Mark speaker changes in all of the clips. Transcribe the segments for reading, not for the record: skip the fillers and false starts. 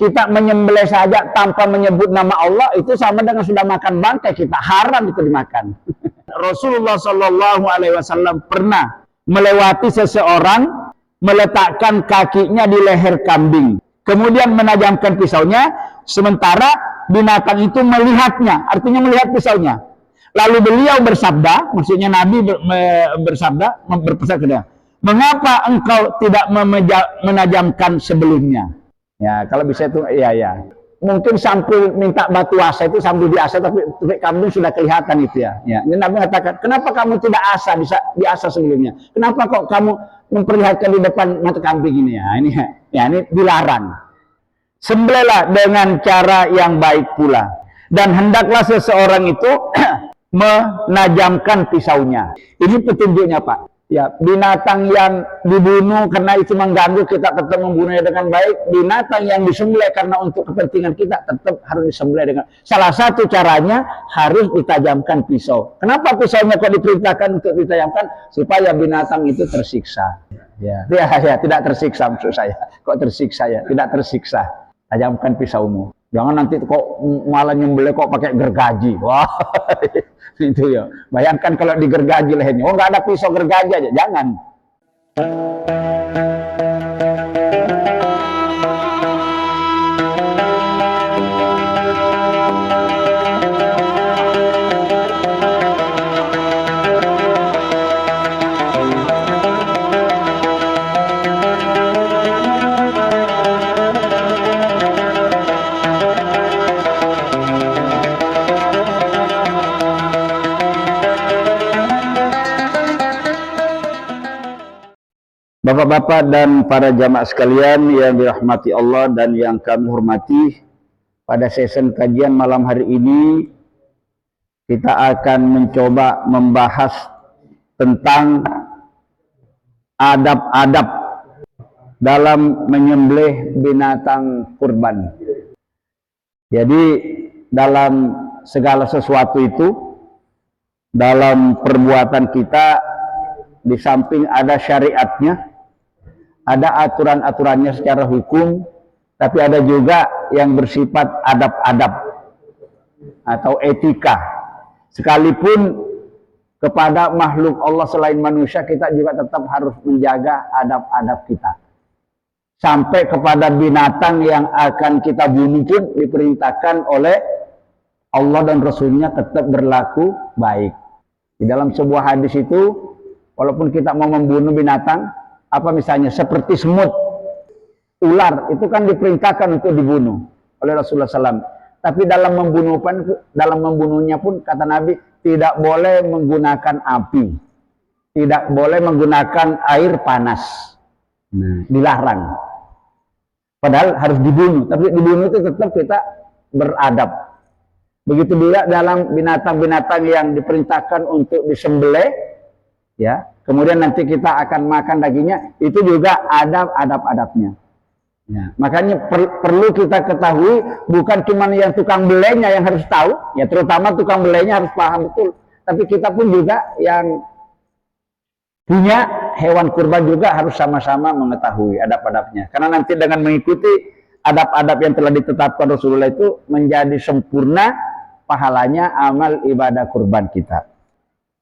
Speaker 1: Kita menyembelih saja tanpa menyebut nama Allah itu sama dengan sudah makan bangkai kita, haram itu dimakan. Rasulullah Shallallahu Alaihi Wasallam pernah melewati seseorang meletakkan kakinya di leher kambing, kemudian menajamkan pisaunya, sementara binatang itu melihatnya, artinya melihat pisaunya. Lalu beliau bersabda, maksudnya Nabi bersabda, berpesan ke dia, mengapa engkau tidak menajamkan sebelumnya? Ya, kalau bisa itu, ya. Mungkin sambil minta batu asa itu sambil diasah, tapi kambing sudah kelihatan itu ya. Ini Nabi mengatakan, kenapa kamu tidak asah, bisa diasah sebelumnya? Kenapa kok kamu memperlihatkan di depan mata kambing ini ya? Ini dilarang. Sembelihlah dengan cara yang baik pula, dan hendaklah seseorang itu menajamkan pisaunya. Ini petunjuknya, Pak. Ya, binatang yang dibunuh karena itu mengganggu, kita tetap membunuhnya dengan baik. Binatang yang disembelih karena untuk kepentingan kita, tetap harus disembelih dengan. Salah satu caranya harus ditajamkan pisau. Kenapa pisaunya kok diperintahkan untuk ditajamkan? Supaya binatang itu tersiksa. Ya, tidak tersiksa maksud saya. Kok tersiksa ya? Tidak tersiksa. Tajamkan pisaumu. Jangan nanti kok malah nyembelih kok pakai gergaji. Wah, itu ya. Bayangkan kalau digergaji lehernya. Oh, nggak ada pisau gergaji aja. Jangan. Bapak-bapak dan para jamaah sekalian yang dirahmati Allah dan yang kami hormati, pada sesi kajian malam hari ini kita akan mencoba membahas tentang adab-adab dalam menyembelih binatang kurban. Jadi dalam segala sesuatu itu, dalam perbuatan kita, di samping ada syariatnya, ada aturan-aturannya secara hukum, tapi ada juga yang bersifat adab-adab atau etika. Sekalipun kepada makhluk Allah selain manusia, kita juga tetap harus menjaga adab-adab kita. Sampai kepada binatang yang akan kita bunuh pun diperintahkan oleh Allah dan Rasulnya tetap berlaku baik. Di dalam sebuah hadis itu, walaupun kita mau membunuh binatang, apa misalnya seperti semut, ular, itu kan diperintahkan untuk dibunuh oleh Rasulullah SAW. Tapi dalam membunuhnya pun kata Nabi tidak boleh menggunakan api, tidak boleh menggunakan air panas. Dilarang. Padahal harus dibunuh, tapi dibunuh itu tetap kita beradab. Begitu juga dalam binatang-binatang yang diperintahkan untuk disembelih, ya. Kemudian nanti kita akan makan dagingnya, itu juga adab-adabnya. Ya, makanya perlu kita ketahui, bukan cuma yang tukang belenya yang harus tahu, ya terutama tukang belenya harus paham betul. Tapi kita pun juga yang punya hewan kurban juga harus sama-sama mengetahui adab-adabnya. Karena nanti dengan mengikuti adab-adab yang telah ditetapkan Rasulullah itu menjadi sempurna pahalanya amal ibadah kurban kita.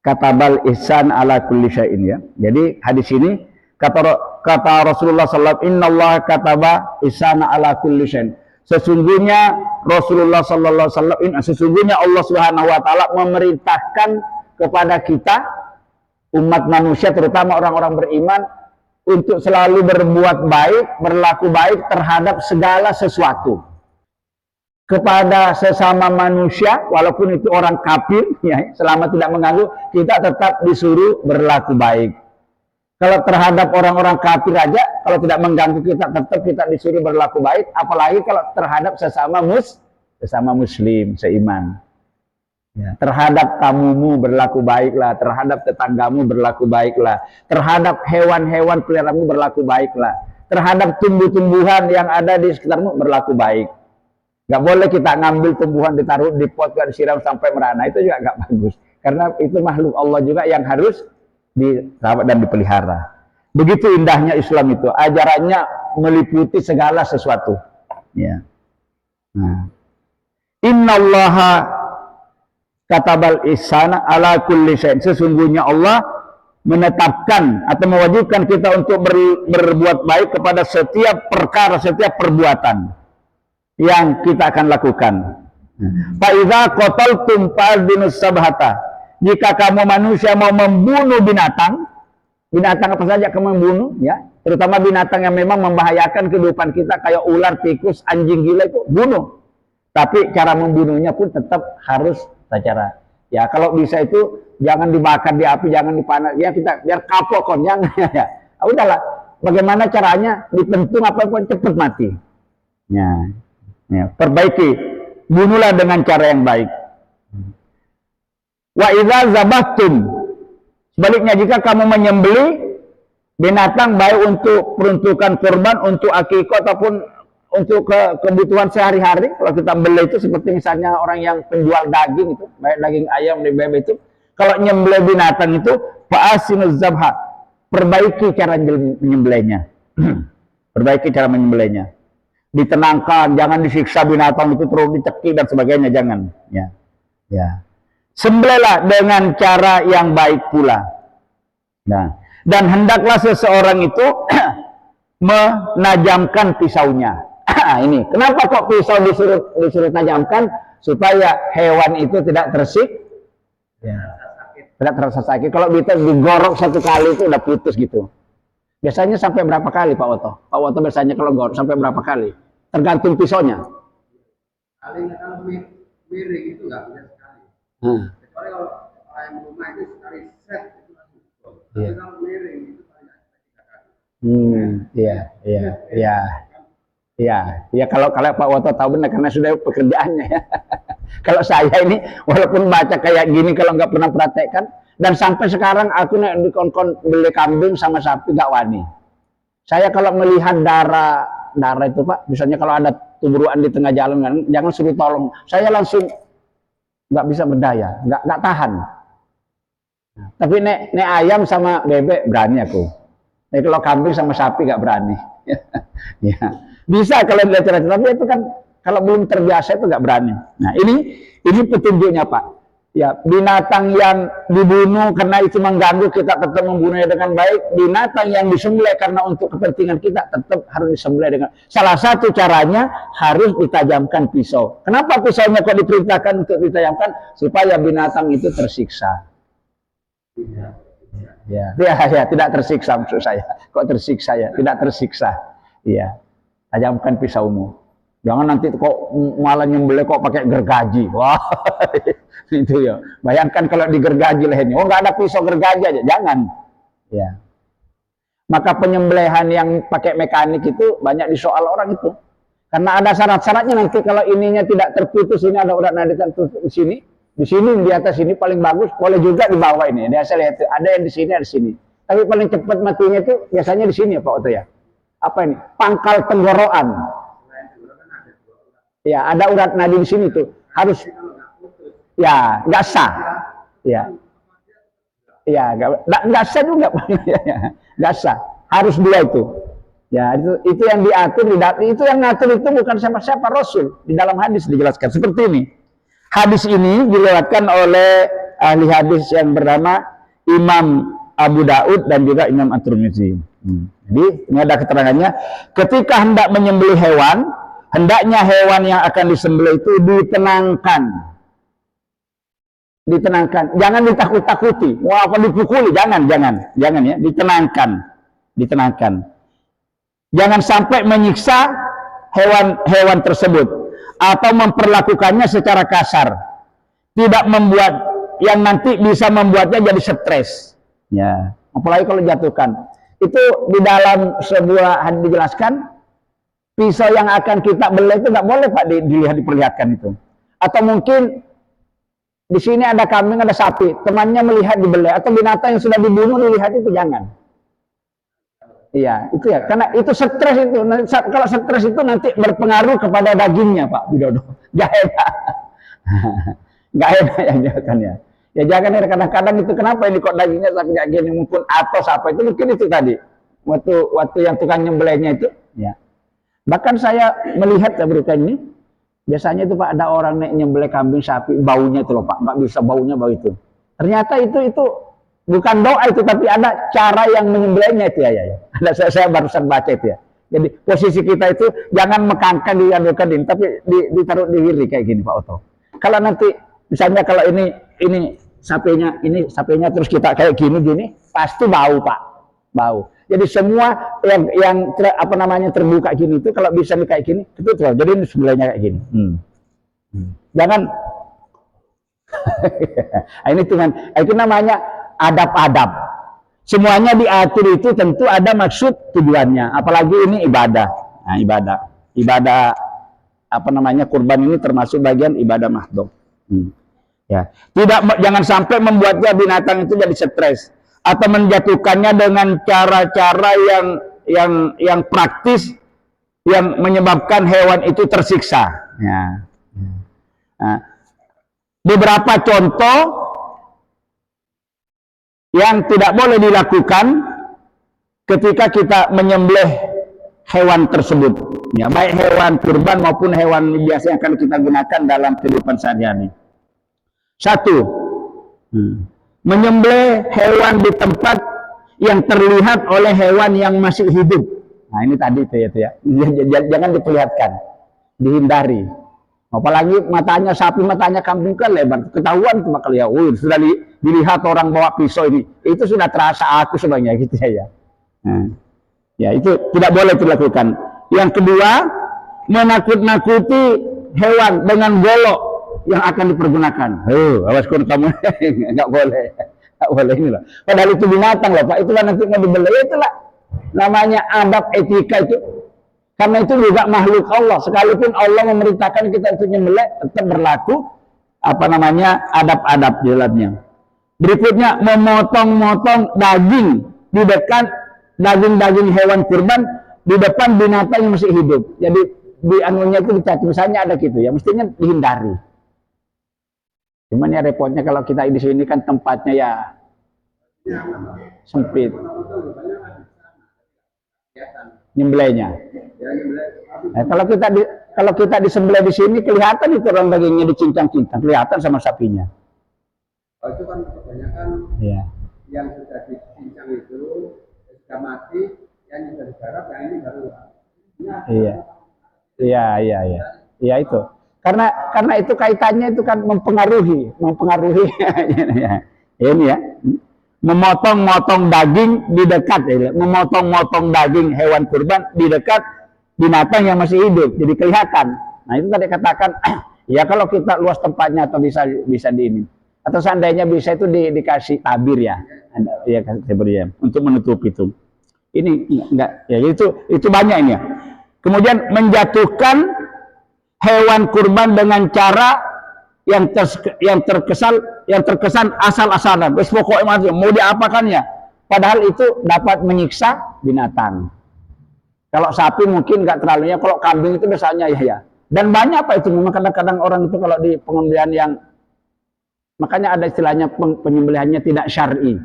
Speaker 1: Katabal ihsan ala kulli syai'in, ya. Jadi hadis ini kata Rasulullah SAW, innallaha kataba ihsana ala kulli syai'in. Sesungguhnya Rasulullah SAW, sesungguhnya Allah Subhanahu wa taala memerintahkan kepada kita umat manusia, terutama orang-orang beriman, untuk selalu berbuat baik, berlaku baik terhadap segala sesuatu. Kepada sesama manusia, walaupun itu orang kafir, ya, selama tidak mengganggu, kita tetap disuruh berlaku baik. Kalau terhadap orang-orang kafir aja, kalau tidak mengganggu kita, tetap kita disuruh berlaku baik. Apalagi kalau terhadap sesama muslim seiman. Ya, terhadap tamumu berlaku baiklah, terhadap tetanggamu berlaku baiklah, terhadap hewan-hewan peliharaanmu berlaku baiklah, terhadap tumbuh-tumbuhan yang ada di sekitarmu berlaku baik. Gak boleh kita ngambil tumbuhan ditaruh di pot, gak disiram sampai merana, itu juga gak bagus. Karena itu makhluk Allah juga yang harus dirawat dan dipelihara. Begitu indahnya Islam itu, ajarannya meliputi segala sesuatu. Ya. Nah. Innallaha katabal ihsana ala kulli syai'in. Sesungguhnya Allah menetapkan atau mewajibkan kita untuk berbuat baik kepada setiap perkara, setiap perbuatan yang kita akan lakukan. Fa idza qataltum fa'dinus sabhata. Jika kamu manusia mau membunuh binatang, binatang apa saja kamu membunuh, ya, terutama binatang yang memang membahayakan kehidupan kita kayak ular, tikus, anjing gila itu bunuh. Tapi cara membunuhnya pun tetap harus secara, ya kalau bisa itu jangan dibakar di api, jangan dipanas, ya kita biar kapok kon, jangan ya. Udahlah, bagaimana caranya dipentung apapun cepat mati. Ya, ya, perbaiki, bunuhlah dengan cara yang baik. Wa idza zabahtum, sebaliknya jika kamu menyembelih binatang baik untuk peruntukan kurban, untuk akikah ataupun untuk kebutuhan sehari-hari, kalau kita beli itu seperti misalnya orang yang penjual daging itu, baik daging ayam dan bebek itu, kalau nyembelih binatang itu fa'asinuz zabha, perbaiki cara menyembelihnya. Perbaiki cara menyembelihnya. Ditenangkan, jangan disiksa binatang itu terus dicekik dan sebagainya, jangan. Ya. Ya. Sembelihlah dengan cara yang baik pula. Nah, dan hendaklah seseorang itu menajamkan pisaunya. Ini kenapa kok pisau disuruh tajamkan? Supaya hewan itu tidak tidak terasa sakit. Kalau kita digorok satu kali itu udah putus gitu. Biasanya sampai berapa kali Pak Woto? Pak Woto biasanya kalau gorok sampai berapa kali? Tergantung pisaunya.
Speaker 2: Kalau miring itu nggak bisa sekali. Kecuali kalau yang rumah itu sekali set itu langsung. Tapi kalau miring itu paling tiga kali.
Speaker 1: Iya, kalau Pak Woto tahu benar karena sudah pekerjaannya ya. Kalau saya ini walaupun baca kayak gini kalau nggak pernah praktekkan, dan sampai sekarang aku nek dikon-kon beli kambing sama sapi nggak wani. Saya kalau melihat darah itu Pak, misalnya kalau ada tuburuan di tengah jalan, jangan suruh tolong. Saya langsung nggak bisa berdaya, nggak tahan. Nah, tapi nek ayam sama bebek berani aku. Nek kalau kambing sama sapi nggak berani. Ya. Bisa kalau lihat cara, tapi itu kan kalau belum terbiasa itu nggak berani. Nah ini petunjuknya Pak. Ya, binatang yang dibunuh karena itu mengganggu kita tetap membunuhnya dengan baik. Binatang yang disembelih karena untuk kepentingan kita tetap harus disembelih dengan. Salah satu caranya harus ditajamkan pisau. Kenapa pisaunya kok diperintahkan untuk ditajamkan? Supaya binatang itu tersiksa. Ya, tidak tersiksa maksud saya. Kok tersiksa ya? Tidak tersiksa. Iya. Tajamkan pisaumu. Jangan nanti kok malah nyembelih kok pakai gergaji. Wah, itu ya. Bayangkan kalau digergaji lehernya. Oh, nggak ada pisau gergaji aja. Jangan. Ya. Maka penyembelihan yang pakai mekanik itu banyak disoal orang itu. Karena ada syarat-syaratnya nanti kalau ininya tidak terputus, ini ada urat nadi tertutup di sini di atas ini paling bagus, boleh juga di bawah ini. Dia saya lihat ada yang di sini, ada di sini. Tapi paling cepat matinya itu biasanya di sini ya Pak Oto ya. Apa ini? Pangkal tenggorokan. Ya, ada urat nadi di sini tuh. Harus ya, nggak sah. Ya. Ya, nggak sah juga. Nggak sah. Harus dua itu. Ya, itu yang diatur itu yang ngatur itu bukan siapa-siapa, Rasul. Di dalam hadis dijelaskan seperti ini. Hadis ini diriwayatkan oleh ahli hadis yang bernama Imam Abu Daud dan juga Imam At-Tirmidzi. Jadi ini ada keterangannya, ketika hendak menyembelih hewan, hendaknya hewan yang akan disembelih itu ditenangkan. Ditenangkan, jangan ditakut-takuti. Wah, apa dipukuli? Jangan ya, ditenangkan. Jangan sampai menyiksa hewan tersebut atau memperlakukannya secara kasar. Tidak membuat yang nanti bisa membuatnya jadi stres. Ya, apalagi kalau jatuhkan. Itu di dalam sebuah hadis dijelaskan, pisau yang akan kita beli itu nggak boleh Pak diperlihatkan itu. Atau mungkin di sini ada kambing, ada sapi, temannya melihat dibeli, atau binatang yang sudah dibunuh dilihat itu jangan. Iya, itu ya, karena itu stres itu. Kalau stres itu nanti berpengaruh kepada dagingnya Pak Widodo. Gak enak. Gak enak ya kan ya. Ya jangan kadang-kadang itu kenapa ini kok dagingnya sampai kayak gini, mungkin atos apa itu mungkin itu tadi. Waktu yang tukang nyembelihnya itu, ya. Bahkan saya melihat ya berita ini, biasanya itu Pak ada orang naik nyembelih kambing sapi, baunya itu loh Pak, nggak bisa baunya bau itu. Ternyata itu bukan doa itu, tapi ada cara yang menyembelihnya itu ya. Ada saya barusan baca itu ya. Jadi posisi kita itu jangan mekangkan diadukan, tapi ditaruh di kiri kayak gini Pak Oto. Kalau nanti misalnya kalau ini sapinya terus kita kayak gini pasti bau Pak, bau. Jadi semua yang terbuka gini itu kalau bisa nih kayak gini itu tuh. Jadi ini sebelahnya kayak gini. Jangan ini cuman itu namanya adab-adab. Semuanya diatur itu tentu ada maksud tujuannya. Apalagi ini ibadah. Nah, ibadah kurban ini termasuk bagian ibadah mahdhum. Ya, jangan sampai membuatnya binatang itu jadi stres atau menjatuhkannya dengan cara-cara yang praktis yang menyebabkan hewan itu tersiksa. Ya. Nah, beberapa contoh yang tidak boleh dilakukan ketika kita menyembelih hewan tersebut. Ya, baik hewan kurban maupun hewan biasa yang akan kita gunakan dalam kehidupan sehari-hari. 1. Menyembelih hewan di tempat yang terlihat oleh hewan yang masih hidup. Nah ini tadi itu ya. Jangan diperlihatkan, dihindari. Apalagi matanya sapi, matanya kambing kan lebar, ketahuan tuh bakal ya. Sudah dilihat orang bawa pisau ini, itu sudah terasa aku sebenarnya gitu ya. Nah, ya itu tidak boleh dilakukan. Yang kedua, menakut-nakuti hewan dengan golok yang akan dipergunakan. Awas kun kamu nggak boleh ini loh. Padahal itu binatang loh Pak. Itulah nanti mau dibeli. Itulah namanya adab etika itu. Karena itu juga makhluk Allah. Sekalipun Allah memerintahkan kita untuk nyembelih, tetap berlaku adab-adab di dalamnya. Berikutnya memotong-motong daging di dekat daging hewan kurban di depan binatang yang masih hidup. Jadi di anunya itu dicaci, misalnya ada gitu ya, mestinya dihindari. Cuman ya repotnya kalau kita di sini kan tempatnya ya sempit. Nyembelihnya. Nah, kalau kita disembelih di sini kelihatan itu orang dagingnya dicincang-cincang, kelihatan sama sapinya.
Speaker 2: Oh, itu kan kebanyakan yang sudah dicincang itu sudah mati, yang sudah digarap, yang ini baru. Iya itu. Karena itu kaitannya itu kan mempengaruhi ini ya, memotong-motong daging di dekat memotong-motong daging hewan kurban di dekat binatang yang masih hidup, jadi kelihatan. Nah itu tadi katakan ya kalau kita luas tempatnya atau bisa di ini, atau seandainya bisa itu dikasih tabir ya untuk menutup itu. Ini enggak ya, itu banyak ini ya. Kemudian menjatuhkan hewan kurban dengan cara yang terkesan asal-asalan. Wes pokoknya mau diapakannya. Padahal itu dapat menyiksa binatang. Kalau sapi mungkin nggak terlalu ya. Kalau kambing itu biasanya ya. Dan banyak Pak itu memang kadang-kadang orang itu kalau di pengembelian yang makanya ada istilahnya penyembelihannya tidak syar'i.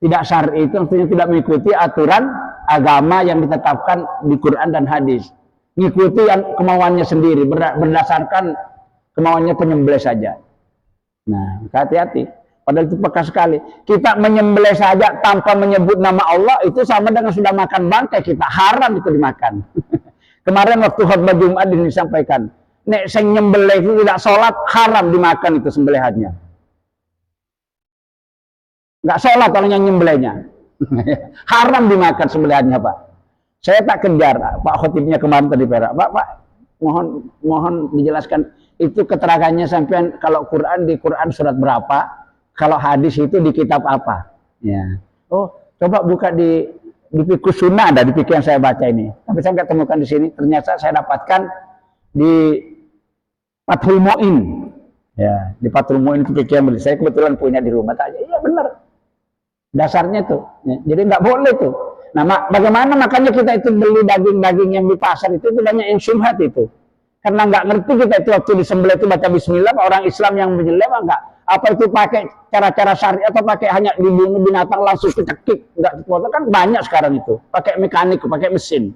Speaker 2: Tidak syar'i itu artinya tidak mengikuti aturan agama yang ditetapkan di Quran dan hadis. Ngikuti yang kemauannya sendiri, berdasarkan kemauannya penyembelih saja. Nah, hati-hati. Padahal itu peka sekali. Kita menyembelih saja tanpa menyebut nama Allah, itu sama dengan sudah makan bangkai kita. Haram itu dimakan. Kemarin waktu khutbah Jumat disampaikan, nek sing nyembelih itu tidak sholat, haram dimakan itu sembelihannya. Nggak sholat orang yang nyembelihnya. Haram dimakan sembelihannya Pak. Saya tak kejar Pak Khotibnya kemarin tadi Perak. Pak, mohon dijelaskan itu keterangannya sampean kalau Quran di Quran surat berapa, kalau hadis itu di kitab apa? Ya. Oh, coba buka di Fiqh Sunnah ada di fikih yang saya baca ini. Tapi saya nggak temukan di sini. Ternyata saya dapatkan di Fathul Mu'in. Ya, di Fathul Mu'in itu fikih yang saya kebetulan punya di rumah. Tanya, iya benar. Dasarnya tuh. Ya, jadi nggak boleh tuh. Nah, bagaimana makanya kita itu beli daging-daging yang di pasar itu banyak yang syubhat itu. Karena nggak ngerti kita itu waktu disembelih itu baca bismillah, orang Islam yang menyembelih enggak. Apa itu pakai cara-cara syari atau pakai hanya dibunuh binatang langsung dicekik, enggak dipotong kan banyak sekarang itu. Pakai mekanik, pakai mesin.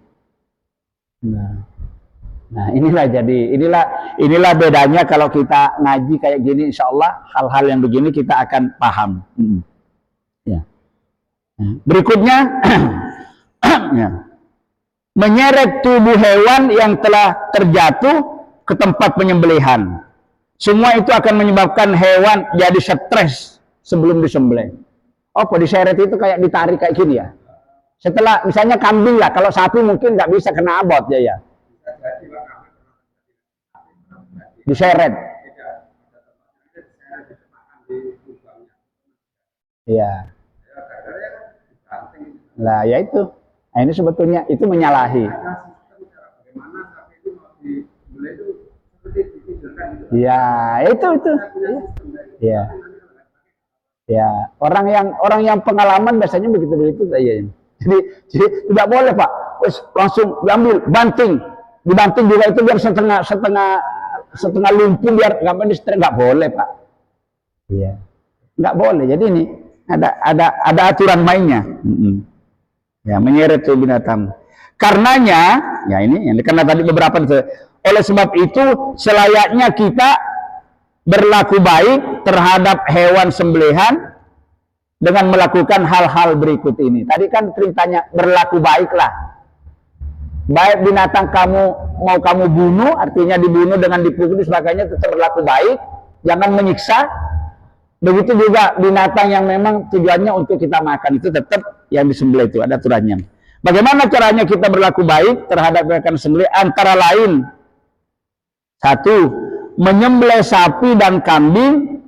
Speaker 2: Nah, Nah, inilah bedanya kalau kita ngaji kayak gini, insya Allah hal-hal yang begini kita akan paham. Ya. Berikutnya, ya. Menyeret tubuh hewan yang telah terjatuh ke tempat penyembelihan. Semua itu akan menyebabkan hewan jadi stres sebelum disembelih. Oh, diseret itu kayak ditarik kayak gini ya. Setelah misalnya kambing lah, kalau sapi mungkin nggak bisa kena abot ya. Diseret. Iya. Lah ya itu. Nah, ini sebetulnya itu menyalahi. Ya, itu. Ya. Ya, orang yang pengalaman biasanya begitu ya. Jadi tidak boleh, Pak. Langsung diambil, dibanting juga itu biar setengah lumpuh biar nggak boleh, Pak. Iya, nggak boleh. Jadi ini ada aturan mainnya. Ya, menyeret tuh binatang. Karenanya, ya ini karena tadi beberapa itu. Oleh sebab itu selayaknya kita berlaku baik terhadap hewan sembelihan dengan melakukan hal-hal berikut ini. Tadi kan perintahnya berlaku baiklah. Baik binatang mau kamu bunuh, artinya dibunuh dengan dipukul dan sebagainya, tetap berlaku baik, jangan menyiksa. Begitu juga binatang yang memang tujuannya untuk kita makan, itu tetap yang disembelih itu ada aturannya. Bagaimana caranya kita berlaku baik terhadap binatang sembelih? Antara lain, satu, menyembelih sapi dan kambing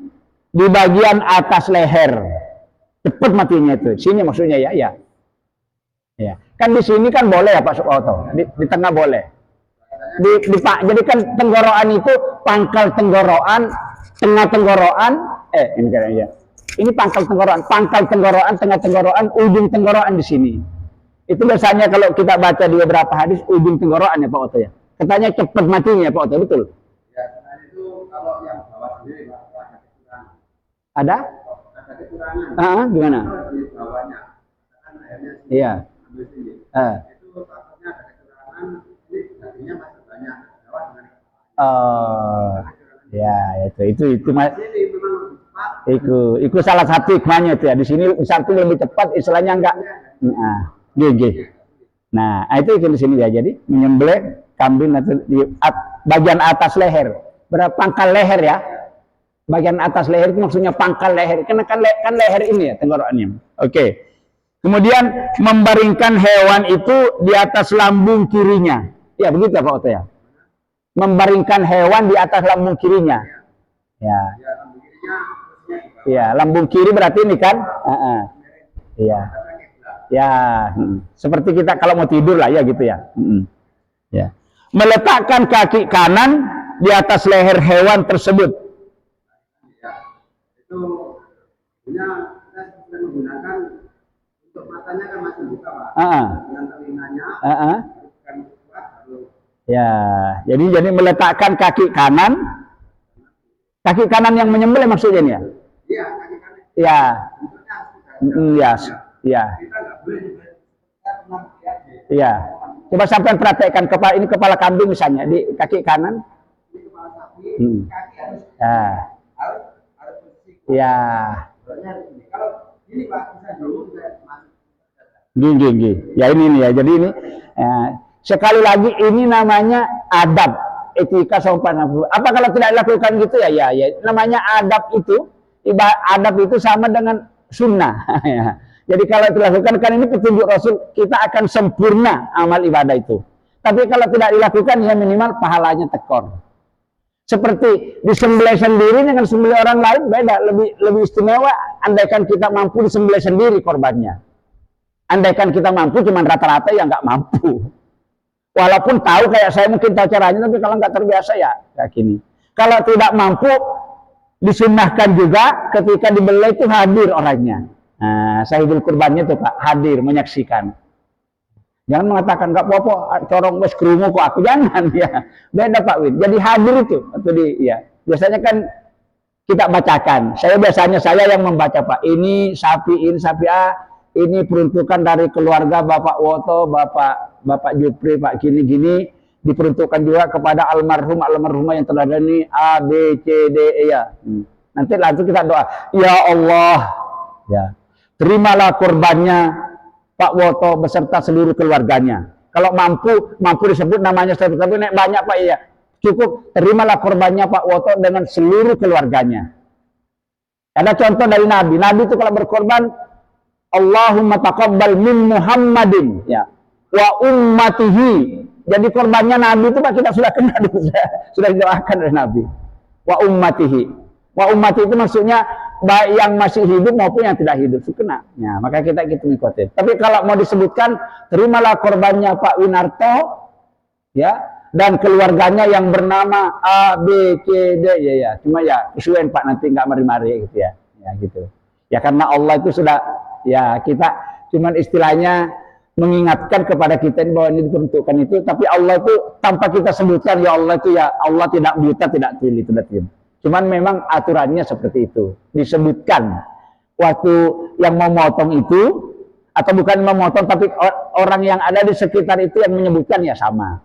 Speaker 2: di bagian atas leher. Cepat matinya itu. Sini maksudnya ya. Kan di sini kan boleh ya Pak Sukoto. Di tengah boleh. Jadi kan tenggorokan itu pangkal tenggorokan, tengah tenggorokan. Ini kayaknya. Ini pangkal tenggorokan, tengah tenggorokan, ujung tenggorokan di sini. Itu biasanya kalau kita baca di beberapa hadis ujung tenggorokan ya Pak Oto ya. Katanya cepat matinya Pak Oto, betul?
Speaker 3: Ya, itu kalau yang bawah sendiri Pak, ada kekurangan.
Speaker 2: Ada kekurangan. Gimana?
Speaker 3: Di bawahnya, kan airnya sini,
Speaker 2: iya.
Speaker 3: ambil sini. Itu takutnya ada kekurangan, ini dagingnya masih banyak. Bawah dengan
Speaker 2: itu salah satu hikmahnya itu ya. Di sini satu lebih cepat, istilahnya enggak. Nah, itu di sini ya. Jadi menyembelih kambing di bagian atas leher. Berapa pangkal leher ya? Bagian atas leher itu maksudnya pangkal leher. Karena kan leher ini ya tenggorokannya. Oke. Kemudian membaringkan hewan itu di atas lambung kirinya. Ya begitu ya Pak Oto ya. Membaringkan hewan di atas lambung kirinya. Ya. Ya, lambung kiri berarti ini kan? Iya. Ya, seperti kita kalau mau tidur lah ya gitu ya. Ya. Meletakkan kaki kanan di atas leher hewan tersebut.
Speaker 3: Ya, itu punya kita menggunakan untuk matanya kan masih buka Pak. Dengan telinganya kan kuat baru.
Speaker 2: Ya, jadi meletakkan kaki kanan yang menyembelih maksudnya ya?
Speaker 3: Iya, kaki kanan.
Speaker 2: Ya. Ya.
Speaker 3: Kita nggak boleh
Speaker 2: Iya. Coba sampai perhatikan kepala kambing misalnya di kaki kanan.
Speaker 3: Ini kepala sapi, kaki harus bersih.
Speaker 2: Iya.
Speaker 3: Kalau ini Pak bisa dulu bisa masuk.
Speaker 2: Gini. Ya ini ya. Jadi ini sekali lagi ini namanya adab, etika sopan. Apa kalau tidak dilakukan gitu ya. Namanya adab itu sama dengan sunnah. Jadi kalau dilakukan kan ini petunjuk Rasul, kita akan sempurna amal ibadah itu. Tapi kalau tidak dilakukan ya minimal pahalanya tekor. Seperti disembelih sendiri dengan sembelih orang lain beda, lebih istimewa andaikan kita mampu disembelih sendiri korbannya. Andaikan kita mampu cuman rata-rata ya nggak mampu. Walaupun tahu kayak saya mungkin tahu caranya, tapi kalau nggak terbiasa ya kayak gini. Kalau tidak mampu disunnahkan juga ketika dibelih itu hadir orangnya. Nah, sahibul kurbannya tuh Pak, hadir, menyaksikan. Jangan mengatakan, nggak apa-apa, corong wes kerungu kok aku, jangan ya. Beda Pak Win, jadi hadir itu. Biasanya kan kita bacakan. Biasanya saya yang membaca Pak, ini sapi A, ini peruntukan dari keluarga Bapak Woto, Bapak Jupri, Pak gini-gini. diperuntukkan juga kepada almarhumah yang telah ini A, B, C, D, E ya. Nanti langsung kita doa, ya Allah, ya terimalah kurbannya Pak Woto beserta seluruh keluarganya. Kalau mampu disebut namanya tapi banyak Pak ya. Cukup terimalah kurbannya Pak Woto dengan seluruh keluarganya. Ada contoh dari Nabi. Nabi itu kalau berkorban, Allahumma taqabbal min Muhammadin ya wa ummatihi. Jadi korbannya Nabi itu Pak kita sudah kenal, sudah didoakan oleh Nabi. Wa ummatihi. Wa ummati itu maksudnya baik yang masih hidup maupun yang tidak hidup kena. Ya, maka kita ngikutin. Tapi kalau mau disebutkan, terimalah korbannya Pak Winarto ya dan keluarganya yang bernama A, B, C, D ya. Cuma ya kesuwen Pak nanti nggak mari-mari gitu ya. Ya gitu. Ya karena Allah itu sudah ya kita cuman istilahnya mengingatkan kepada kita bahwa ini diperuntukkan itu, tapi Allah itu tanpa kita sebutkan ya Allah itu ya Allah tidak buta, tidak tuli, tidak diam. Cuman memang aturannya seperti itu. Disebutkan waktu yang memotong itu, atau bukan memotong, tapi orang yang ada di sekitar itu yang menyebutkan ya sama.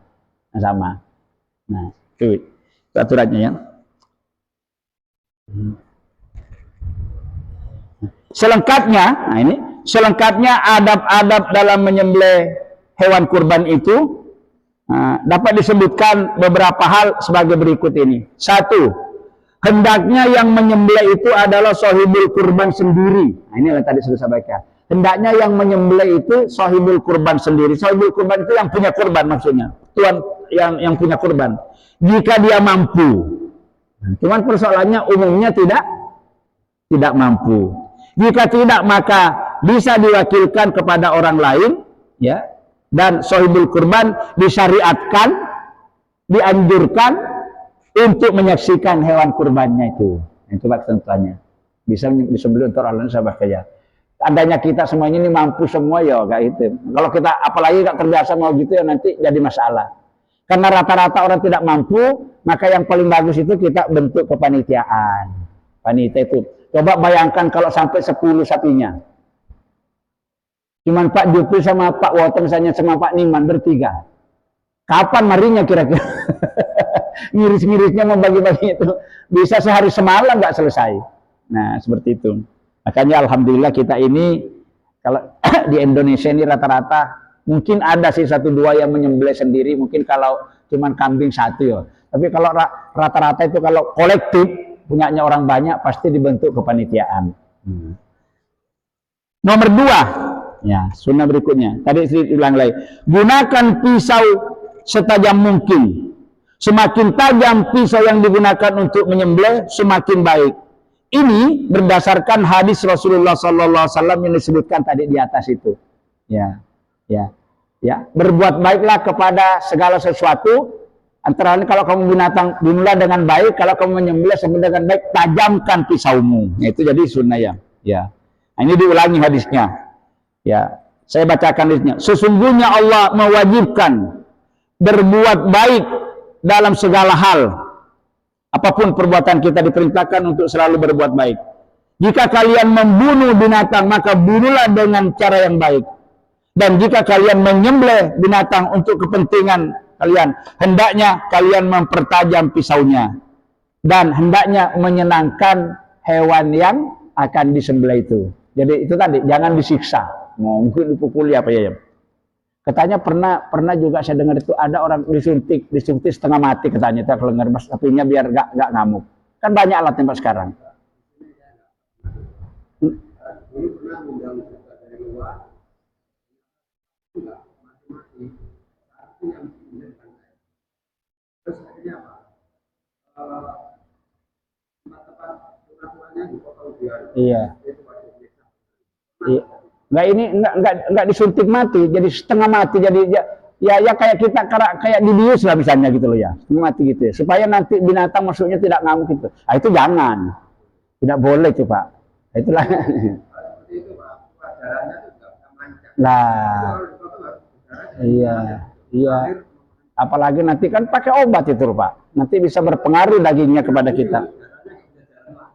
Speaker 2: Sama. Nah, itu aturannya ya. Selengkapnya, nah ini, selengkapnya adab-adab dalam menyembelih hewan kurban itu dapat disebutkan beberapa hal sebagai berikut ini. 1. Hendaknya yang menyembelih itu adalah sahibul kurban sendiri. Nah, ini yang tadi sudah saya baca. Hendaknya yang menyembelih itu sahibul kurban sendiri. Sahibul kurban itu yang punya kurban maksudnya. Tuan yang punya kurban. Jika dia mampu. Cuman persoalannya umumnya tidak mampu. Jika tidak maka bisa diwakilkan kepada orang lain ya. Dan sahibul kurban disyariatkan, dianjurkan untuk menyaksikan hewan kurbannya itu. Itu ketentuannya. Bisa disembelih untuk orang lain sahabat kaya. Adanya kita semuanya ini mampu semua ya kayak itu. Kalau kita apalagi nggak terbiasa mau gitu ya nanti jadi masalah. Karena rata-rata orang tidak mampu, maka yang paling bagus itu kita bentuk kepanitiaan. Panitia itu. Coba bayangkan kalau sampai 10 sapinya. Cuman Pak Jupri sama Pak Woto misalnya sama Pak Niman bertiga. Kapan marinya kira-kira? Ngiris-ngirisnya membagi-bagi itu bisa sehari semalam nggak selesai. Nah seperti itu. Makanya alhamdulillah kita ini kalau di Indonesia ini rata-rata mungkin ada sih 1-2 yang menyembelih sendiri. Mungkin kalau cuman kambing 1 ya. Tapi kalau rata-rata itu kalau kolektif punyanya orang banyak pasti dibentuk kepanitiaan. Nomor 2 ya sunnah berikutnya. Tadi saya ulang lagi. Gunakan pisau setajam mungkin. Semakin tajam pisau yang digunakan untuk menyembelih, semakin baik. Ini berdasarkan hadis Rasulullah SAW yang disebutkan tadi di atas itu. Ya. Berbuat baiklah kepada segala sesuatu. Antara lain kalau kamu bunuhlah dengan baik, kalau kamu menyembelih dengan baik, tajamkan pisaumu. Ya, itu jadi sunnah ya. Nah, ini diulangi hadisnya. Ya, saya bacakan hadisnya. Sesungguhnya Allah mewajibkan berbuat baik dalam segala hal. Apapun perbuatan kita diperintahkan untuk selalu berbuat baik. Jika kalian membunuh binatang, maka bunuhlah dengan cara yang baik. Dan jika kalian menyembelih binatang untuk kepentingan kalian, hendaknya kalian mempertajam pisaunya. Dan hendaknya menyenangkan hewan yang akan disembelih itu. Jadi itu tadi, jangan disiksa. Mungkin dipukuli apa ya. Katanya pernah juga saya dengar itu ada orang disuntik setengah mati katanya itu kelengar sapinya biar gak ngamuk. Kan banyak alat tembak sekarang.
Speaker 3: Dulu pernah mengundang juga dari luar, enggak mati-mati, tapi yang diinginkan. Terus akhirnya apa? Tempat-tempat aturannya dipotong biar. Iya.
Speaker 2: Nggak ini nggak disuntik mati, jadi setengah mati, jadi ya kayak kita kayak dibius lah misalnya gitu loh ya, setengah mati gitu ya, supaya nanti binatang maksudnya tidak ngamuk gitu. Nah, itu jangan, tidak boleh tuh Pak. Itulah.
Speaker 3: Seperti itu Pak, pelajarannya itu nggak bisa mancang.
Speaker 2: Nah, iya. Apalagi nanti kan pakai obat itu Pak, nanti bisa berpengaruh dagingnya kepada kita.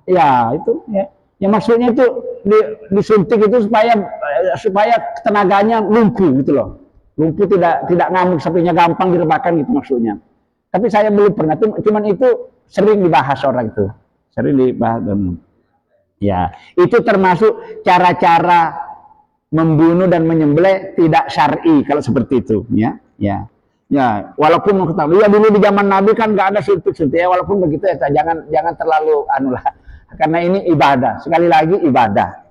Speaker 2: Ya itu ya. Ya maksudnya itu disuntik itu supaya tenaganya lumpuh gitu loh. Lumpuh tidak ngamuk, sapinya gampang direbahkan gitu maksudnya. Tapi saya belum pernah, cuman itu sering dibahas orang itu. Sering dibahas. Ya, itu termasuk cara-cara membunuh dan menyembelih tidak syar'i kalau seperti itu, ya. Ya, walaupun ya dulu di zaman Nabi kan nggak ada suntik-suntik ya, walaupun begitu ya jangan terlalu anulah. Karena ini ibadah, sekali lagi ibadah.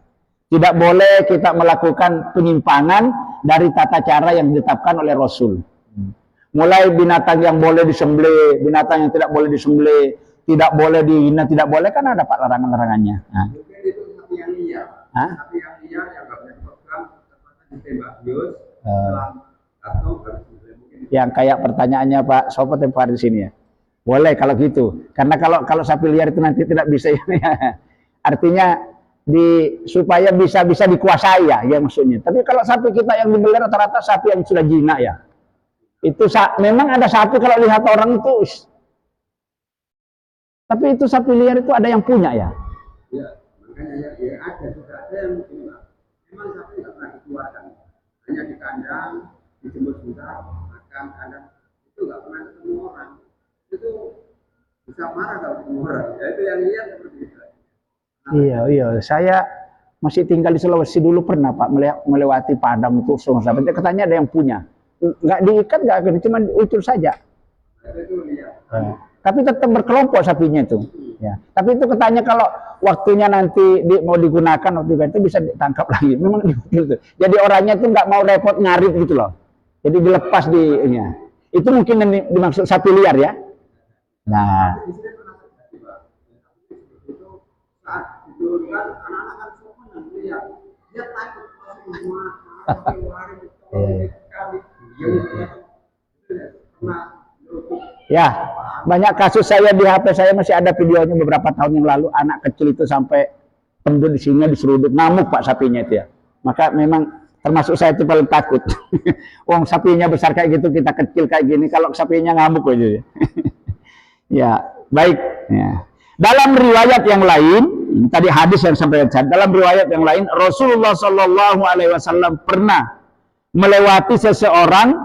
Speaker 2: Tidak boleh kita melakukan penyimpangan dari tata cara yang ditetapkan oleh Rasul. Mulai binatang yang boleh disembelih, binatang yang tidak boleh disembelih, tidak boleh dihina, tidak boleh, kan ada pak larangan-larangannya. Nah.
Speaker 3: Mungkin itu sapi yang liar. Sapi yang liar yang nggak boleh dipegang, terpaksa ditembak bius, atau harus mungkin.
Speaker 2: Yang kayak pertanyaannya Pak Sopo tempat di sini ya. Boleh kalau gitu. Karena kalau sapi liar itu nanti tidak bisa ya. Artinya supaya bisa dikuasai ya maksudnya. Tapi kalau sapi kita yang dibeli rata-rata sapi yang sudah jinak ya. Itu memang ada sapi kalau lihat orang itu, tapi itu sapi liar itu ada yang punya ya.
Speaker 3: Ya, makanya ya ada juga ada yang mungkin memang sapi nggak pernah dikeluarkan, hanya di kandang, dijemur sebentar, makan kandang, itu nggak pernah ketemu orang. Itu bisa marah kalau ketemu orang. Ya itu yang liar seperti itu.
Speaker 2: Iya, saya masih tinggal di Sulawesi dulu pernah Pak melewati padang itu sampai katanya ada yang punya, nggak diikat nggak akan, cuma ucul saja. Tapi tetap berkelompok sapinya itu. Ya. Tapi itu katanya kalau waktunya nanti mau digunakan waktu itu bisa ditangkap lagi. Memang gitu. Jadi orangnya itu nggak mau repot ngarit gitu loh. Jadi dilepas itu mungkin yang dimaksud sapi liar ya. Nah.
Speaker 3: Dulu kan anak-anak kan semua nanti ya dia takut semua
Speaker 2: ya banyak kasus saya di HP saya masih ada videonya beberapa tahun yang lalu, anak kecil itu sampai tembus di sini diseruduk, ngamuk Pak sapinya itu ya. Maka memang termasuk saya itu paling takut. Wong sapinya besar kayak gitu, kita kecil kayak gini, kalau sapinya ngamuk aja. Ya baik ya. Dalam riwayat yang lain, tadi hadis yang sampai dalam riwayat yang lain, Rasulullah Shallallahu Alaihi Wasallam pernah melewati seseorang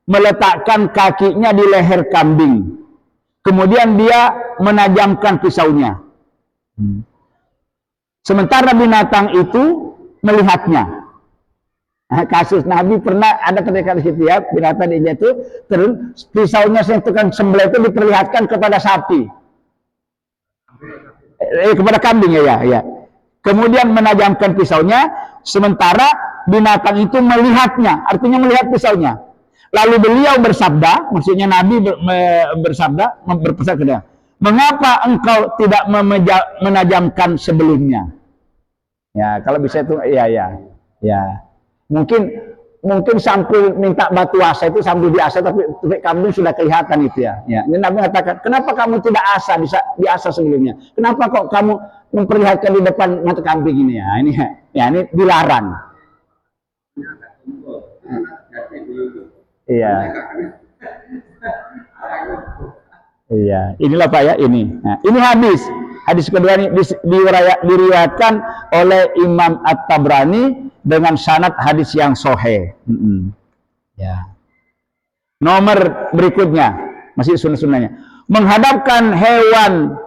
Speaker 2: meletakkan kakinya di leher kambing, kemudian dia menajamkan pisaunya. Sementara binatang itu melihatnya. Nah, kasus Nabi pernah ada ketika di situ ya, binatang itu terus pisaunya sentuhkan sembelih itu diperlihatkan kepada sapi. Kepada kambing ya. Kemudian menajamkan pisaunya, sementara binatang itu melihatnya, artinya melihat pisaunya. Lalu beliau bersabda, maksudnya Nabi berpesan ke dia, mengapa engkau tidak menajamkan sebelumnya? Ya, kalau bisa itu, ya. Mungkin sambil minta batu asa itu sambil diasa, tapi kambing sudah kelihatan itu ya. Ini Nabi mengatakan, kenapa kamu tidak asa bisa diasa sebelumnya? Kenapa kok kamu memperlihatkan di depan mata kambing ini ya? Ini dilarang. Iya. Inilah Pak ya ini. Nah, ini hadis kedua ini diriwayatkan oleh Imam At-Tabrani dengan sanad hadis yang sahih. Ya. Nomor berikutnya masih sunnah-sunnahnya, menghadapkan hewan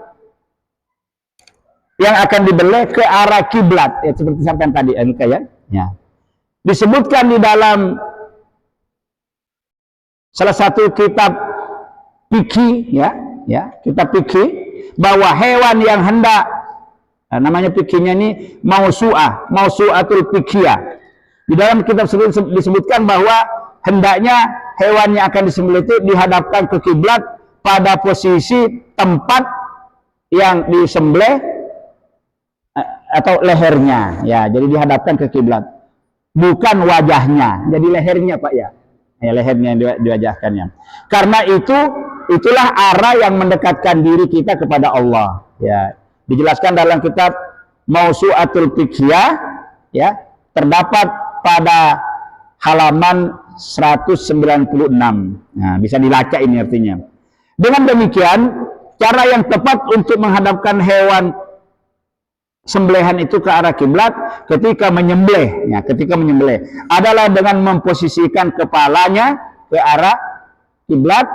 Speaker 2: yang akan dibeleh ke arah kiblat, ya seperti sampai tadi ya. Disebutkan di dalam salah satu kitab fikih ya, kitab fikih, bahwa hewan yang hendak, namanya fikihnya ini mausu'atul fikhiyah. Di dalam kitab disebutkan bahwa hendaknya hewan yang akan disembelih itu dihadapkan ke kiblat pada posisi tempat yang disembelih atau lehernya ya, jadi dihadapkan ke kiblat, bukan wajahnya, jadi lehernya Pak ya, lehernya yang diwajahkannya. Karena itulah arah yang mendekatkan diri kita kepada Allah ya. Dijelaskan dalam kitab Mausu'atul Fikhiyah ya, terdapat pada halaman 196. Nah, bisa dilacak ini artinya. Dengan demikian, cara yang tepat untuk menghadapkan hewan sembelihan itu ke arah kiblat ketika menyembelih, ya, ketika menyembelih adalah dengan memposisikan kepalanya ke arah kiblat,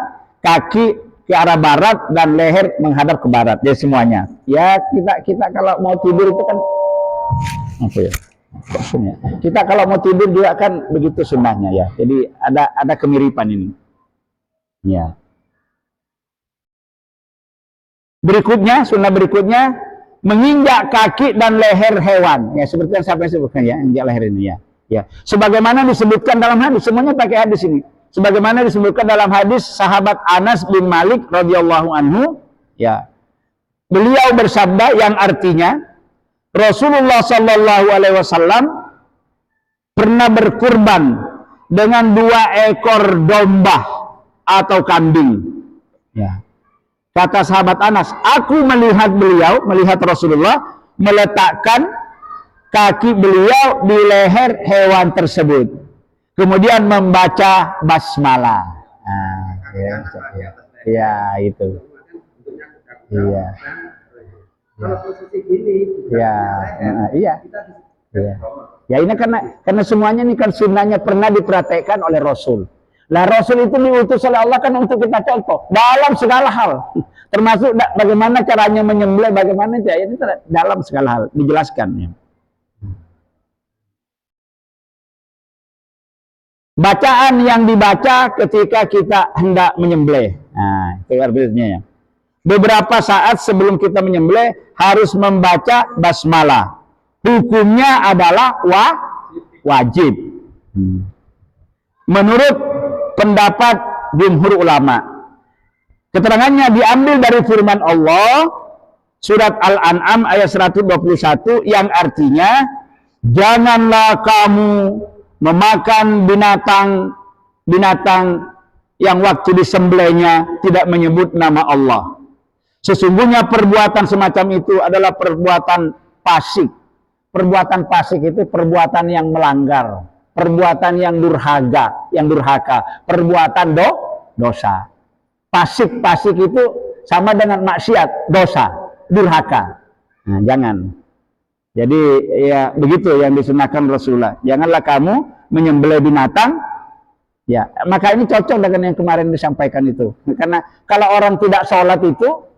Speaker 2: kaki ke arah barat dan leher menghadap ke barat. Ya semuanya. Ya kita kalau mau tidur itu kan apa ya? Kita kalau mau tidur juga kan begitu sunnahnya ya. Jadi ada kemiripan ini. Ya. Berikutnya, sunnah berikutnya menginjak kaki dan leher hewan. Ya seperti yang saya sebutkan ya, injak leher ini ya. Ya. Sebagaimana disebutkan dalam hadis, semuanya pakai hadis ini. Sebagaimana disebutkan dalam hadis sahabat Anas bin Malik radhiyallahu anhu, ya. Beliau bersabda yang artinya Rasulullah Shallallahu alaihi wasallam pernah berkurban dengan 2 ekor domba atau kambing. Ya. Kata sahabat Anas, aku melihat Rasulullah meletakkan kaki beliau di leher hewan tersebut. Kemudian membaca basmalah. Nah, ya itu. Iya.
Speaker 3: Kalau posisi gini,
Speaker 2: iya. Iya. Ya ini karena semuanya ini kan sunnahnya pernah dipraktekkan oleh Rasul. Lah Rasul itu diutus oleh Allah kan untuk kita contoh dalam segala hal. Termasuk bagaimana caranya menyembelih, bagaimana itu, ini dalam segala hal dijelaskan ya. Bacaan yang dibaca ketika kita hendak menyembelih. Nah, itu artinya ya. Beberapa saat sebelum kita menyembelih harus membaca basmalah. Hukumnya adalah wajib. Menurut pendapat jumhur ulama. Keterangannya diambil dari firman Allah surat Al-An'am ayat 121 yang artinya janganlah kamu memakan binatang yang waktu disembelihnya tidak menyebut nama Allah. Sesungguhnya perbuatan semacam itu adalah perbuatan fasik. Perbuatan fasik itu perbuatan yang melanggar, perbuatan yang durhaka, perbuatan dosa. Fasik itu sama dengan maksiat, dosa, durhaka. Nah, jangan. Jadi ya begitu yang disunahkan Rasulullah. Janganlah kamu menyembelih binatang. Ya, maka ini cocok dengan yang kemarin disampaikan itu. Karena kalau orang tidak sholat itu,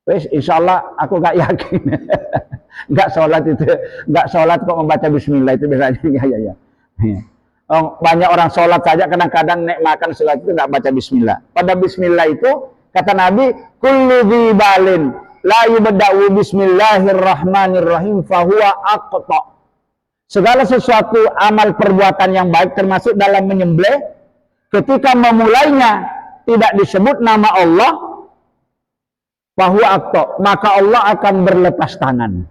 Speaker 2: wes insya Allah aku gak yakin. Gak sholat kok membaca bismillah itu biasanya. Ya. Banyak orang sholat saja kadang-kadang nek makan sholat itu gak baca bismillah. Pada bismillah itu kata Nabi, kullu dzibalin la yubda'u bismillahirrahmanirrahim fahuwa aqta. Segala sesuatu amal perbuatan yang baik termasuk dalam menyembelih ketika memulainya tidak disebut nama Allah fahuwa aqta, maka Allah akan berlepas tangan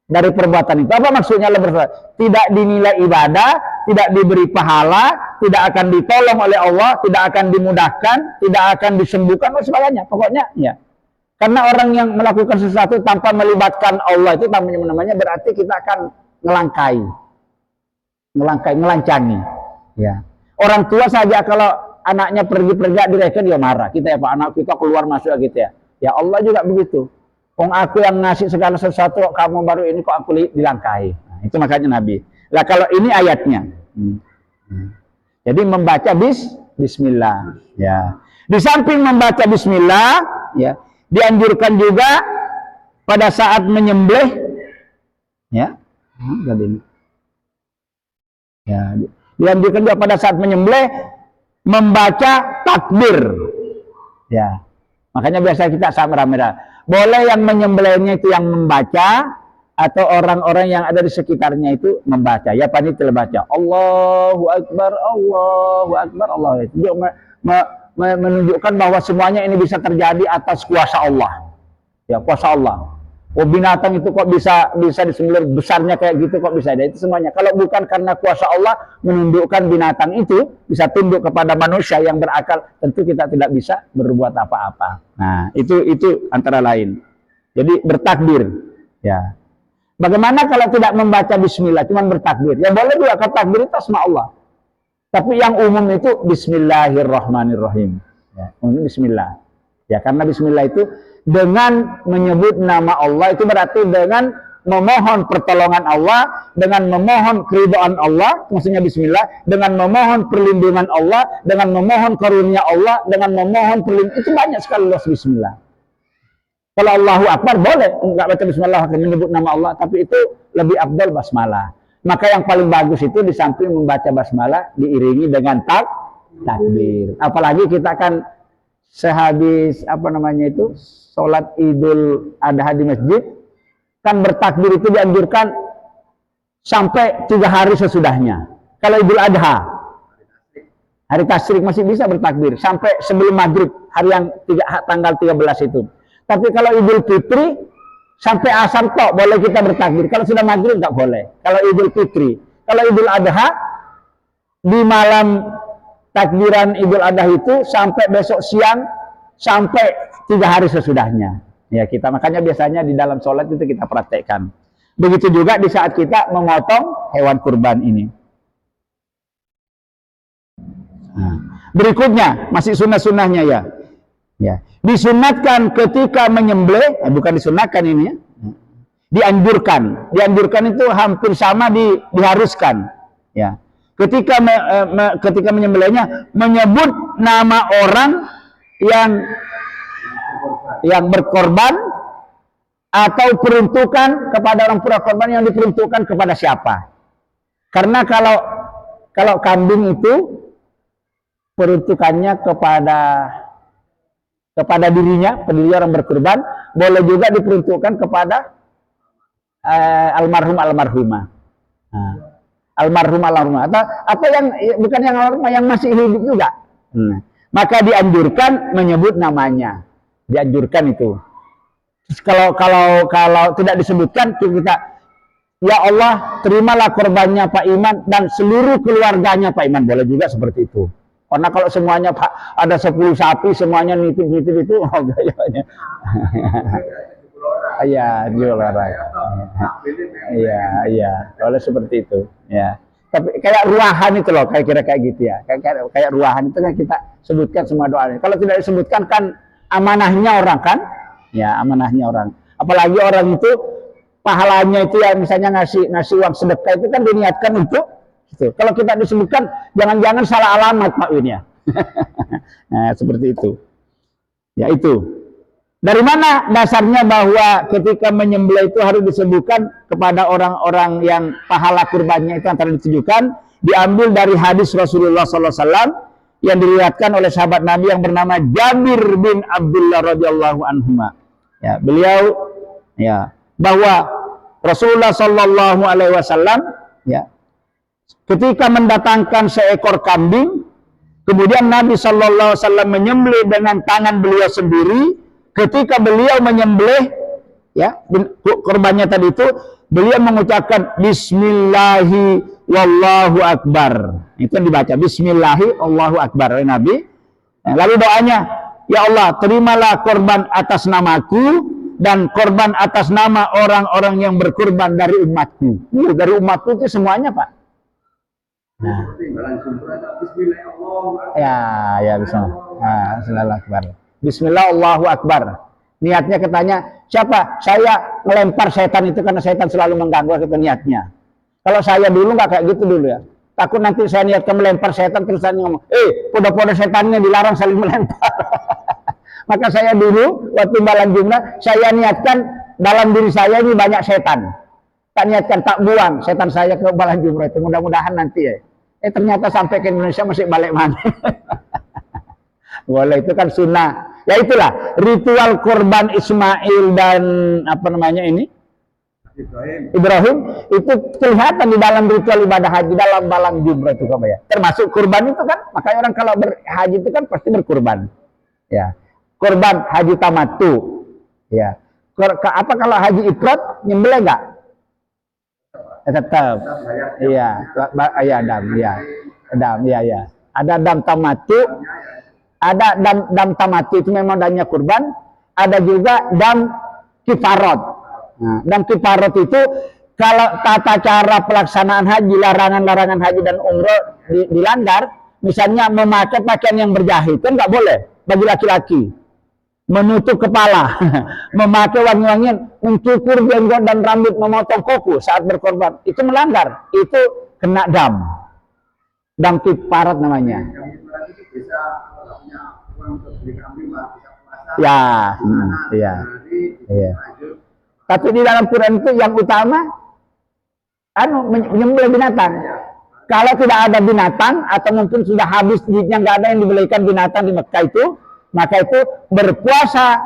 Speaker 2: dari perbuatan itu. Apa maksudnya lepas? Tidak dinilai ibadah, tidak diberi pahala, tidak akan ditolong oleh Allah, tidak akan dimudahkan, tidak akan disembuhkan dan sebagainya. Pokoknya ya. Karena orang yang melakukan sesuatu tanpa melibatkan Allah itu namanya berarti kita akan ngelancangi. Ya. Orang tua saja kalau anaknya pergi-pergi direken dia marah. Kita ya Pak, anak kita keluar masuk gitu ya. Ya Allah juga begitu. Wong aku yang ngasih segala sesuatu, kamu baru ini kok aku dilangkahi. Nah, itu makanya Nabi. Lah kalau ini ayatnya. Jadi membaca bismillah. Ya. Di samping membaca bismillah, ya. Dianjurkan juga pada saat menyembelih, ya, dianjurkan juga pada saat menyembelih membaca takbir, ya. Makanya biasa kita sama rame-rame. Boleh yang menyembelihnya itu yang membaca atau orang-orang yang ada di sekitarnya itu membaca. Ya panitia baca. Allahu Akbar, Allahu Akbar, Allah. Itu menunjukkan bahwa semuanya ini bisa terjadi atas kuasa Allah. Ya, kuasa Allah. Oh, binatang itu kok bisa disembelih besarnya kayak gitu kok bisa ada itu semuanya. Kalau bukan karena kuasa Allah menundukkan binatang itu bisa tunduk kepada manusia yang berakal, tentu kita tidak bisa berbuat apa-apa. Nah, itu antara lain. Jadi bertakbir, ya. Bagaimana kalau tidak membaca bismillah, cuma bertakbir? Ya boleh juga takbir itu asma Allah. Tapi yang umum itu bismillahirrahmanirrahim. Ya, umum bismillah. Ya, karena bismillah itu dengan menyebut nama Allah itu berarti dengan memohon pertolongan Allah, dengan memohon keridhaan Allah, maksudnya bismillah, dengan memohon perlindungan Allah, dengan memohon karunia Allah, dengan memohon perlindungan, itu banyak sekali luas bismillah. Kalau Allahu Akbar boleh, enggak baca bismillah, menyebut nama Allah, tapi itu lebih afdal basmalah. Maka yang paling bagus itu di samping membaca basmalah diiringi dengan takbir. Apalagi kita kan sehabis sholat Idul Adha di masjid, kan bertakbir itu dianjurkan sampai 3 hari sesudahnya. Kalau Idul Adha, hari tasyrik masih bisa bertakbir sampai sebelum maghrib, hari yang tanggal 13 itu. Tapi kalau Idul Fitri sampai asar tok boleh kita bertakbir. Kalau sudah maghrib nggak boleh. Kalau Idul Fitri, kalau Idul Adha di malam takbiran Idul Adha itu sampai besok siang sampai 3 hari sesudahnya. Ya kita makanya biasanya di dalam sholat itu kita praktekkan. Begitu juga di saat kita memotong hewan kurban ini. Nah, berikutnya masih sunnah-sunnahnya ya. Ya, disunatkan ketika menyembelih, bukan disunatkan ini ya, dianjurkan. Dianjurkan itu hampir sama diharuskan. Ya, ketika menyembelihnya menyebut nama orang yang berkorban atau peruntukan kepada orang pura korban yang diperuntukkan kepada siapa. Karena kalau kambing itu peruntukannya kepada dirinya orang berkorban, boleh juga diperuntukkan kepada almarhum almarhumah. Nah, almarhum almarhumah atau yang bukan yang almarhumah, yang masih hidup juga. Nah, maka dianjurkan menyebut namanya. Dianjurkan itu. Kalau tidak disebutkan kita, ya Allah terimalah korbannya Pak Iman dan seluruh keluarganya Pak Iman, boleh juga seperti itu. Karena kalau semuanya Pak ada 10 sapi semuanya nitip-nitip itu gayanya. Iya, jual orang. Iya, oleh seperti itu. Ya. Tapi kayak ruahan itu loh, kira-kira kayak gitu ya. Kayak ruahan itu kan kita sebutkan semua doanya. Kalau tidak disebutkan kan amanahnya orang kan? Ya, amanahnya orang. Apalagi orang itu pahalanya itu ya misalnya ngasih uang sedekah itu kan diniatkan untuk gitu. Kalau kita disebutkan, jangan-jangan salah alamat Pak Win ya. Nah, seperti itu. Ya itu. Dari mana dasarnya bahwa ketika menyembelih itu harus disebutkan kepada orang-orang yang pahala kurbannya itu antara ditujukan? Diambil dari hadis Rasulullah SAW yang diriwayatkan oleh sahabat Nabi yang bernama Jabir bin Abdullah radhiyallahu anhuma. Ya, beliau ya bahwa Rasulullah SAW ya ketika mendatangkan seekor kambing, kemudian Nabi SAW menyembelih dengan tangan beliau sendiri. Ketika beliau menyembelih, ya korbannya tadi itu, beliau mengucapkan Bismillahi wallahu akbar. Itu yang dibaca Bismillahi Allahu akbar oleh Nabi. Lalu doanya, ya Allah terimalah korban atas namaku dan korban atas nama orang-orang yang berkorban dari umatku. Dari umatku itu semuanya Pak. Nah. Ya bisa. Bismillah akbar. Bismillah Allahu akbar. Niatnya katanya siapa? Saya melempar setan itu karena setan selalu mengganggu kita niatnya. Kalau saya dulu nggak kayak gitu dulu ya. Takut nanti saya niatkan melempar setan terus saya ngomong, poda-poda setannya dilarang saling melempar. Maka saya dulu waktu balan jumrah saya niatkan dalam diri saya ini banyak setan. Tak niatkan tak buang setan saya ke balan jumrah itu, mudah-mudahan nanti ya. Ternyata sampai ke Indonesia masih balik mana. Boleh, itu kan sunnah. Ya itulah ritual korban Ismail dan Ibrahim itu kelihatan di dalam ritual ibadah haji dalam balang jumrah itu kan ya. Termasuk kurban itu kan, makanya orang kalau berhaji itu kan pasti berkurban. Ya. Korban haji tamattu. Ya. Apa kalau haji ifrad nyembelih enggak? Tetap. Iya, dam, ya. Dam, ya. Ada dam tamattu. Ada dam tamattu itu memang damnya kurban, ada juga dam kifarat. Nah, dam kifarat itu kalau tata cara pelaksanaan haji, larangan-larangan haji dan umroh dilanggar, misalnya memakai pakaian yang berjahit kan nggak boleh bagi laki-laki. menutup kepala, memakai wangi-wangian, mencukur jenggot dan rambut, memotong kuku saat berkorban, itu melanggar, itu kena dam kifarat namanya.
Speaker 3: Yang itu bisa kalau punya uang untuk beli kambing lah, bisa puasa.
Speaker 2: Ya, iya, iya. Tapi di dalam Quran itu yang utama, menyembelih binatang. Kalau tidak ada binatang atau mungkin sudah habis duitnya, nggak ada yang dibelikan binatang di Mekah itu, maka itu berpuasa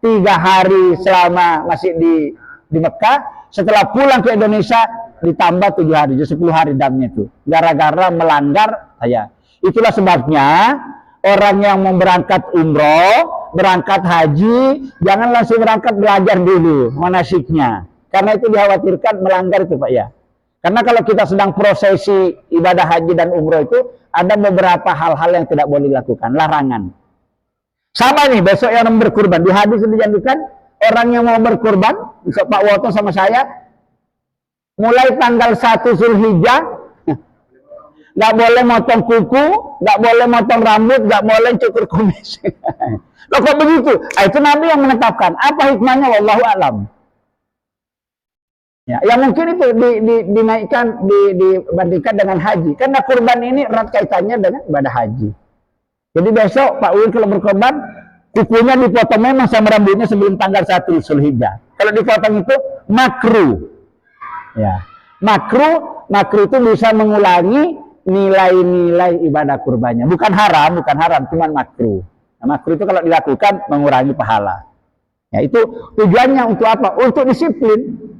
Speaker 2: 3 hari selama masih di Mekah. Setelah pulang ke Indonesia ditambah 7 hari, jadi 10 hari damnya itu. Gara-gara melanggar saya. Itulah sebabnya orang yang mau berangkat umroh, berangkat haji, jangan langsung berangkat, belajar dulu manasiknya. Karena itu dikhawatirkan melanggar itu Pak ya. Karena kalau kita sedang prosesi ibadah haji dan umroh itu, ada beberapa hal-hal yang tidak boleh dilakukan, larangan. Sama nih, besok yang berkurban, di hadis dijanjikan, orang yang mau berkurban, besok Pak Woto sama saya, mulai tanggal 1 Zulhijjah, nggak boleh motong kuku, nggak boleh motong rambut, nggak boleh cukur kumis. Loh kok begitu? Itu Nabi yang menetapkan. Apa hikmahnya? Wallahu a'lam. Ya, yang mungkin itu dinaikkan, dibandingkan dengan haji. Karena kurban ini erat kaitannya dengan ibadah haji. Jadi besok Pak Uin kalau berkorban, kukunya dipotong memang sama rambutnya sebelum tanggal 1 Zulhijjah. Kalau dipotong itu makruh. Ya, makruh itu bisa mengulangi nilai-nilai ibadah kurbannya. Bukan haram, cuma makruh. Nah, makruh itu kalau dilakukan mengurangi pahala. Ya, itu tujuannya untuk apa? Untuk disiplin.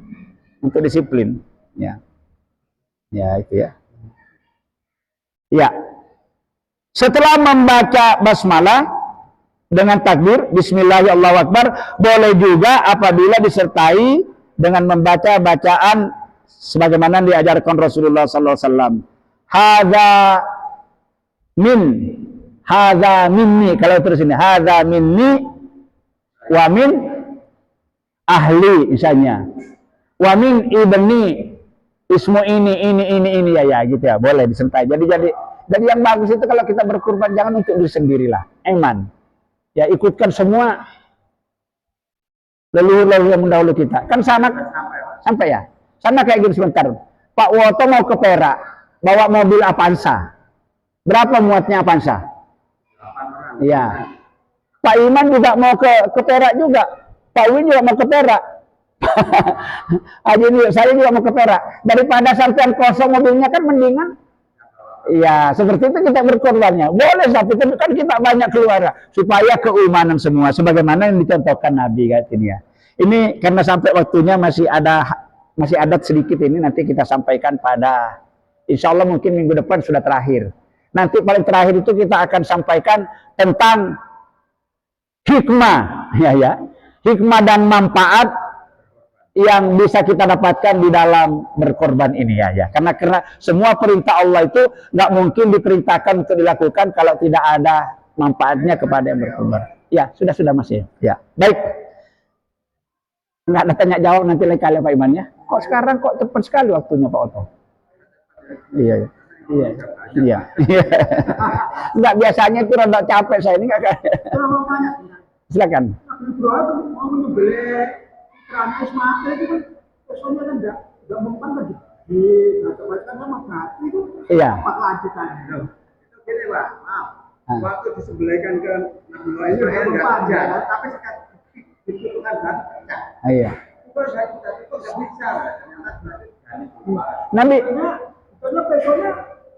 Speaker 2: Untuk disiplin, ya, ya itu ya. Ya, setelah membaca basmalah dengan takbir Bismillahirrahmanirrahim, boleh juga apabila disertai dengan membaca bacaan sebagaimana diajarkan Rasulullah SAW. Hadza minni, kalau terus ini hadza minni wa min ahli misalnya. Wa min ibni ismu ini ya gitu ya, boleh disertai. Jadi yang bagus itu kalau kita berkurban jangan untuk diri sendirilah, eman. Ya ikutkan semua leluhur-leluhur yang mendahulu kita. Kan sama sampai ya. Sama kayak gini sebentar. Pak Woto mau ke Perak, bawa mobil Avanza. Berapa muatnya Avanza? 8 orang. Iya. Pak Iman juga mau ke Perak juga. Pak Win juga mau ke Perak. Saya juga mau ke Perak. Daripada sampean kosong mobilnya kan mendingan. Iya, seperti itu kita berkorbannya. Boleh, tapi kan kita banyak keluar supaya keimanan semua sebagaimana yang dicontohkan Nabi katanya. Ini karena sampai waktunya masih ada sedikit ini, nanti kita sampaikan pada insya Allah mungkin minggu depan sudah terakhir. Nanti paling terakhir itu kita akan sampaikan tentang hikmah, hikmah dan manfaat yang bisa kita dapatkan di dalam berkorban ini ya. Karena semua perintah Allah itu nggak mungkin diperintahkan untuk dilakukan kalau tidak ada manfaatnya kepada yang berkorban. Ya, sudah masih. Ya, baik. Nggak ada tanya jawab nanti lain kali Pak Iman ya. Kok sekarang kok cepat sekali waktunya Pak Oto? Iya. Nggak, biasanya itu rada capek saya ini nggak. Silakan.
Speaker 3: Mau membeli Ramus mati itu kan personnya kan enggak mempan lagi. Baca-baca kan sama berarti itu.
Speaker 2: Iya.
Speaker 3: Apa lanjutan? Itu gini Pak, maaf. Waktu disembelihkan ke Nabi Nuh itu enggak aja, tapi sekat dibutuhkan kan pecah.
Speaker 2: Iya.
Speaker 3: Terus saya itu enggak bisa.
Speaker 2: Nabi
Speaker 3: karena personnya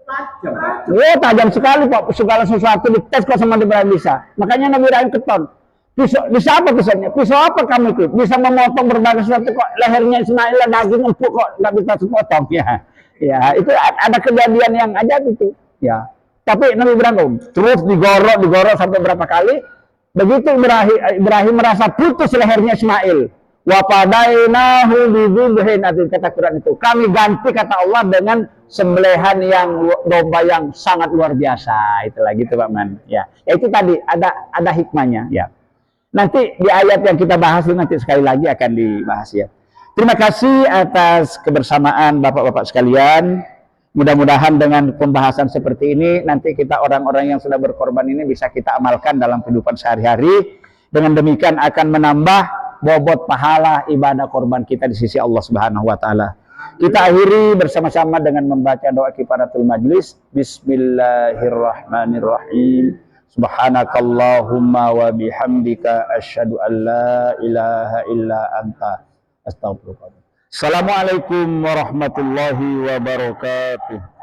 Speaker 3: tajam.
Speaker 2: Oh, tajam sekali Pak. Segala sesuatu dites kok sama Ibrahim bisa. Makanya Nabi Ibrahim keton. Pisau apa pisaunya? Pisau apa kamu itu? Bisa memotong berbagai sesuatu kok lehernya Ismail daging empuk kok nggak bisa sepotong ya. Ya, itu ada kejadian yang ajaib itu. Ya. Tapi Nabi Ibrahim terus digorok sampai berapa kali. Begitu Ibrahim merasa putus lehernya Ismail. Wa padainahu bidzibhin, kata Quran itu. Kami ganti kata Allah dengan sembelihan yang domba yang sangat luar biasa. Itulah gitu Pak Man. Ya. Ya itu tadi ada hikmahnya ya. Nanti di ayat yang kita bahas nanti sekali lagi akan dibahas ya. Terima kasih atas kebersamaan Bapak-bapak sekalian. Mudah-mudahan dengan pembahasan seperti ini nanti kita orang-orang yang sudah berkorban ini bisa kita amalkan dalam kehidupan sehari-hari. Dengan demikian akan menambah bobot pahala ibadah korban kita di sisi Allah Subhanahu wa taala. Kita akhiri bersama-sama dengan membaca doa kifaratul majlis. Bismillahirrahmanirrahim. Subhanakallahumma wa bihamdika asyhadu an la ilaha illa anta astaghfiruka. Assalamualaikum warahmatullahi wabarakatuh.